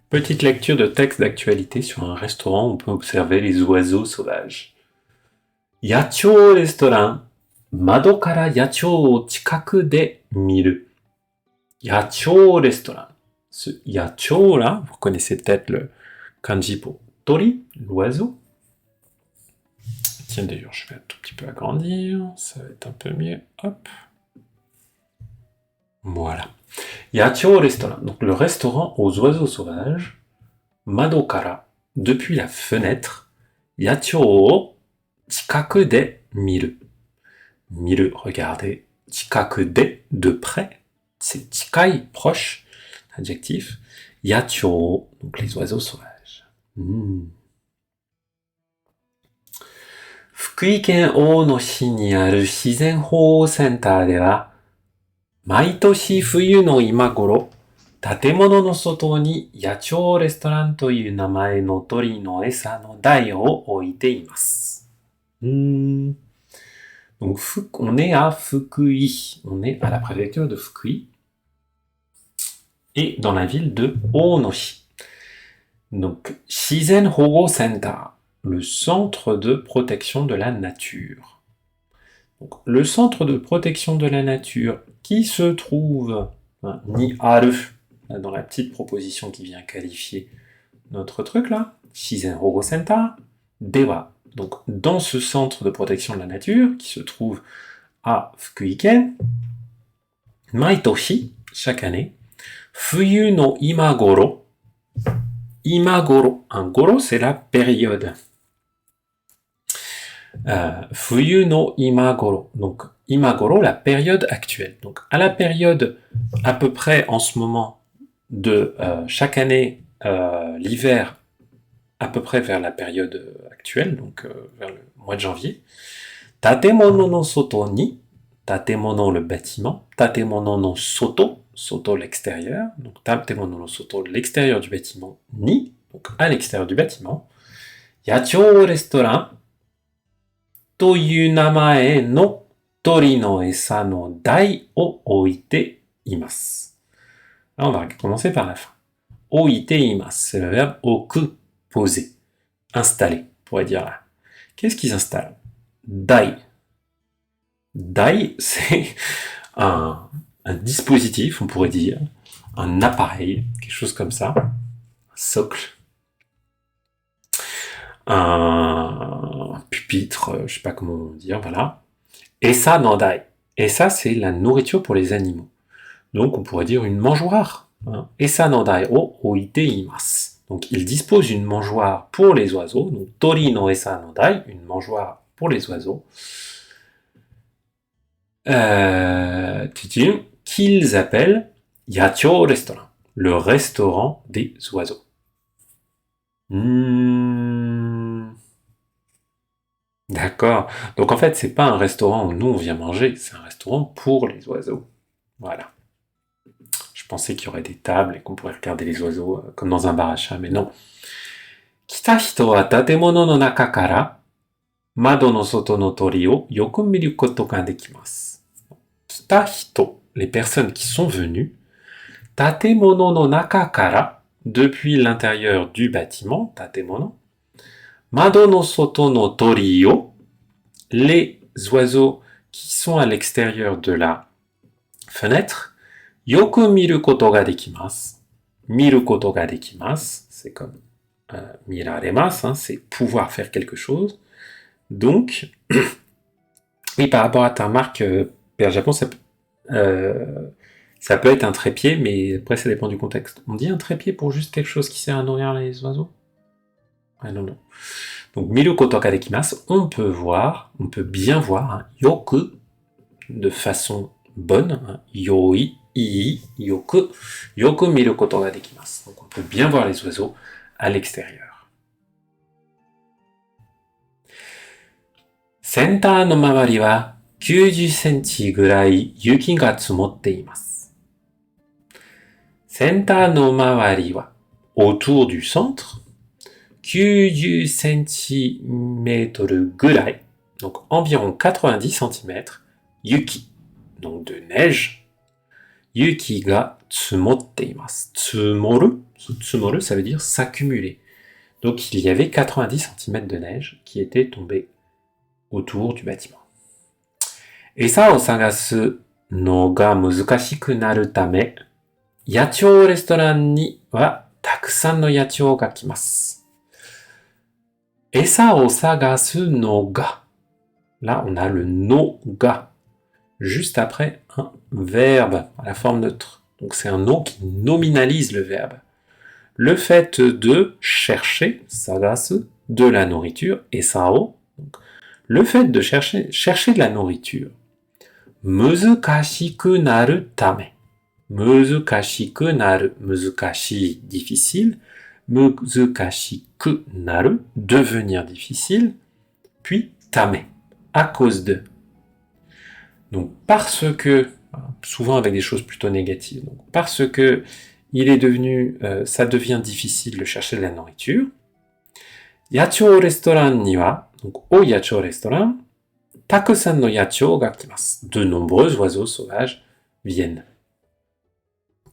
Petite lecture de texte d'actualité sur un restaurant où on peut observer les oiseaux sauvages. Yachou restaurant. Mado kara yachou o chikaku de miru. Yachou restaurant. Ce yachou là, vous connaissez peut-être le kanji pour tori, l'oiseau. Tiens d'ailleurs, je vais un tout petit peu agrandir, ça va être un peu mieux. Hop. Voilà. Yachou restaurant, donc le restaurant aux oiseaux sauvages. Mado kara, depuis la fenêtre. Yachou o chikaku de miru. Miru, regardez. Chikaku de près. C'est chikai, proche, adjectif. Yachou, donc les oiseaux sauvages. Fukuiken Onoshi ni aru Shizen Hou Center de wa, 毎年冬の今頃、建物の外に野鳥レストランという名前の鳥の餌の台を置いています。Donc, on est à Fukui. On est à la préfecture de Fukui. Et dans la ville de Onoshi. Donc, Shizen Hogo Center, le centre de protection de la nature. Donc, le centre de protection de la nature qui se trouve, ni aru, dans la petite proposition qui vient qualifier notre truc là, Shizen Hogo Center, dewa. Donc, dans ce centre de protection de la nature qui se trouve à Fukuiken, Maitoshi, chaque année, Fuyu no imagoro. Imagoro, un goro c'est la période. Fuyu no imagoro, donc imagoro, la période actuelle. Donc à la période à peu près en ce moment de chaque année, l'hiver, à peu près vers la période actuelle, donc vers le mois de janvier. Tatemono no soto ni, tatemono le bâtiment, tatemono no soto, soto l'extérieur, donc tatemono no soto l'extérieur du bâtiment, ni, donc à l'extérieur du bâtiment, yachou restaurant, という名前の鳥の餌の台を置いています。Là, on va commencer par la fin. 置いています, c'est le verbe 置く, poser, installer, on pourrait dire là. Qu'est-ce qu'ils installent? Dai. Dai, c'est un dispositif, on pourrait dire, un appareil, quelque chose comme ça, un socle, un pupitre, je sais pas comment dire, voilà. Esa no dai. Esa, c'est la nourriture pour les animaux. Donc, on pourrait dire une mangeoire. Esa no dai o oite imasu. Donc, il dispose d'une mangeoire pour les oiseaux. Donc, tori no esa no dai, une mangeoire pour les oiseaux. Qu'ils appellent Yachou restaurant, le restaurant des oiseaux. D'accord. Donc en fait, c'est pas un restaurant où nous on vient manger, c'est un restaurant pour les oiseaux. Voilà. Je pensais qu'il y aurait des tables et qu'on pourrait regarder les oiseaux comme dans un bar à chat, mais non. Kita hito wa tatemono no naka kara mado no soto no tori o yoku miru koto ga dekimasu. Kita hito, les personnes qui sont venues, tatemono no naka kara, depuis l'intérieur du bâtiment, tatemono, Mado no soto no tori o, les oiseaux qui sont à l'extérieur de la fenêtre, yoku miru koto ga dekimasu. Miru koto ga dekimasu, c'est comme miraremasu, hein, c'est pouvoir faire quelque chose. Donc, oui, par rapport à ta remarque, Père Japon, ça peut être un trépied, mais après ça dépend du contexte. On dit un trépied pour juste quelque chose qui sert à nourrir les oiseaux? Ah non. Donc, miru koto ga dekimasu, on peut bien voir, hein, yoku, de façon bonne, hein, yoi, ii, yoku miru koto ga dekimasu. Donc, on peut bien voir les oiseaux à l'extérieur. Center no mawari wa 90 cm ぐらい雪が積もっています。Center no mawari wa, autour du centre, 90 cm ぐらい, donc environ 90 cm, yuki, donc de neige, yuki ga tsumotte imasu. Tsumoru, ça veut dire s'accumuler. Donc il y avait 90 cm de neige qui était tombée autour du bâtiment. Esa o sagasu no ga muzukashiku naru tame, yachou restaurant ni wa takusan no yachou ga kimasu. Esa o sagasu no ga. Là, on a le no ga. Juste après un verbe à la forme neutre. Donc c'est un no qui nominalise le verbe. Le fait de chercher, sagasu, de la nourriture, esao, donc, le fait de chercher de la nourriture. Muzukashiku naru tame. Muzukashiku naru, muzukashi, difficile. Muzukashiku naru, devenir difficile. Puis tame, à cause de. Donc parce que, souvent avec des choses plutôt négatives, donc parce que ça devient difficile de chercher de la nourriture. Yachou restaurant ni wa, donc au yachou restaurant, takusan no yachou ga kimasu. De nombreux oiseaux sauvages viennent.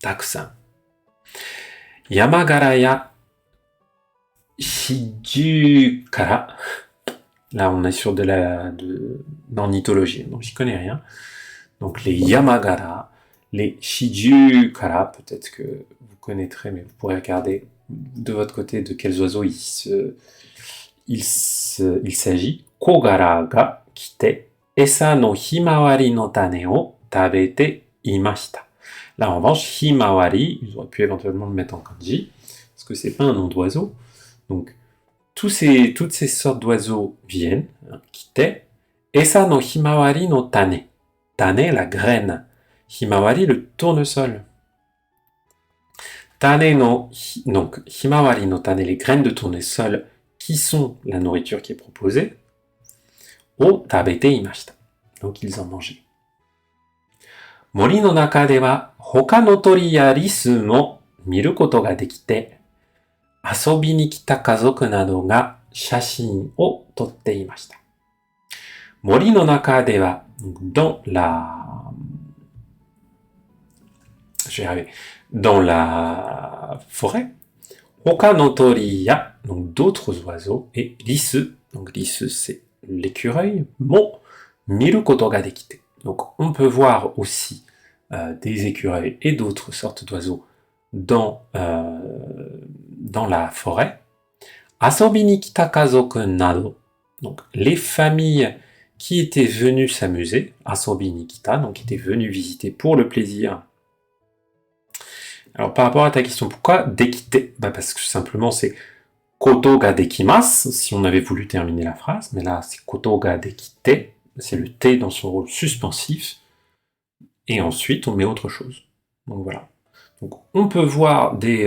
Takusan. Yamagara ya shijukara. Là, on est sur de l'ornithologie, donc j'y connais rien. Donc les Yamagara, les Shijukara, peut-être que vous connaîtrez, mais vous pourrez regarder de votre côté de quels oiseaux il s'agit. Kogara ga kite, esa no himawari no tane o tabete imashita. Là, en revanche, himawari, ils auraient pu éventuellement le mettre en kanji, parce que c'est pas un nom d'oiseau. Donc, toutes ces sortes d'oiseaux viennent, kite, esa no himawari no tane. Tane, la graine. Himawari, le tournesol. Tane no, donc, himawari no tane, les graines de tournesol, qui sont la nourriture qui est proposée, o tabete imashita. Donc, ils en mangeaient. Mori no naka de wa, hoka no tori ya risu mo miru koto ga dekite, asobi ni kita kazoku nado ga shashin o totte imashita. Mori no naka de wa, dans la forêt, hoka no tori ya, donc d'autres oiseaux, et risu, donc risu c'est l'écureuil, mo miru koto ga dekite. Donc on peut voir aussi des écureuils et d'autres sortes d'oiseaux dans la forêt. Asobi ni kita kazoku nado, donc les familles qui étaient venues s'amuser, asobi ni kita, donc qui étaient venues visiter pour le plaisir. Alors par rapport à ta question, pourquoi dekite? Parce que simplement c'est koto ga dekimasu, si on avait voulu terminer la phrase, mais là c'est koto ga dekite, c'est le T dans son rôle suspensif, et ensuite on met autre chose. Donc voilà. Donc on peut voir des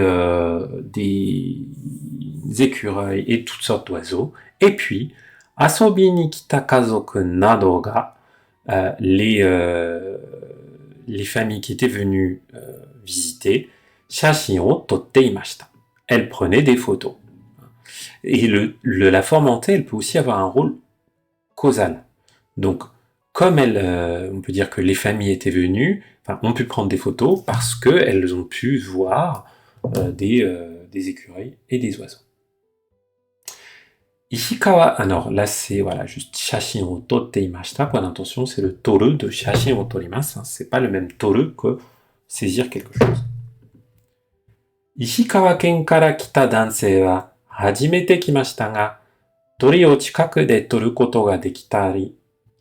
écureuils et toutes sortes d'oiseaux, et puis asobi ni kita kazoku nado ga, les familles qui étaient venues visiter, shashin o totte imashita. Elles prenaient des photos. Et la forme en T, elle peut aussi avoir un rôle causal. Donc, comme on peut dire que les familles étaient venues, ont pu prendre des photos parce qu'elles ont pu voir des écureuils et des oiseaux. Ishikawa, alors là c'est juste shashin o totte imashita, point d'intention, c'est le toru de shashin o torimasu, c'est pas le même toru que saisir quelque chose. Ishikawa ken kara kita dansei wa hajimete kimashita ga, tori o chikaku de toru koto ga dekitari,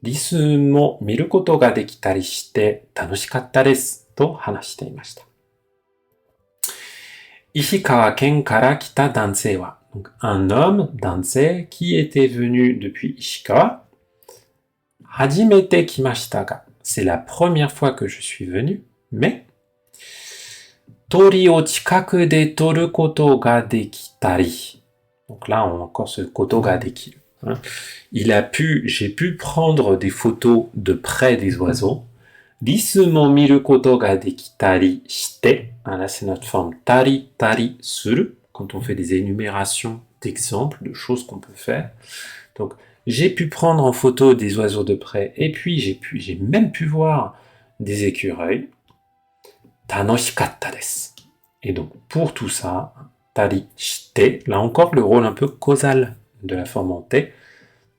risu mo miru koto ga dekitari shite tanoshikatta desu to hanashite imashita. Ishikawa ken kara kita dansei wa, donc un homme, dansei, qui était venu depuis Ishikawa. Hajimete kimashita ga, c'est la première fois que je suis venu, mais tori o chikaku de toru koto ga dekitari. Donc là, on a encore ce koto ga dekiru. J'ai pu prendre des photos de près des oiseaux. Risu mo miru koto ga dekitari shite. Là, c'est notre forme tari, tari, suru. Quand on fait des énumérations d'exemples, de choses qu'on peut faire. Donc, j'ai pu prendre en photo des oiseaux de près. Et puis, j'ai même pu voir des écureuils. tanoshikatta desu. Et donc, pour tout ça, tari shite, là encore, le rôle un peu causal de la forme en te,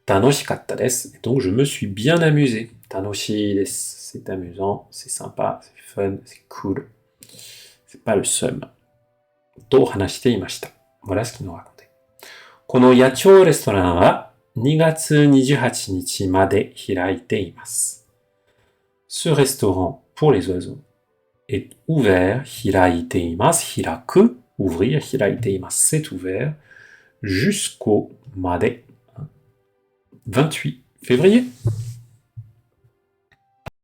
tanoshikatta desu, et donc je me suis bien amusé. Tanoshii desu, c'est amusant, c'est sympa, c'est fun, c'est cool. C'est pas le seum. To hanashite imashita. Voilà ce qu'il nous racontait. Kono Yachou restaurant wa 2月28日まで開いています。Ce restaurant pour les oiseaux est ouvert, 開いています。開く, ouvrir, 開いています. C'est ouvert jusqu'au まで 28 février.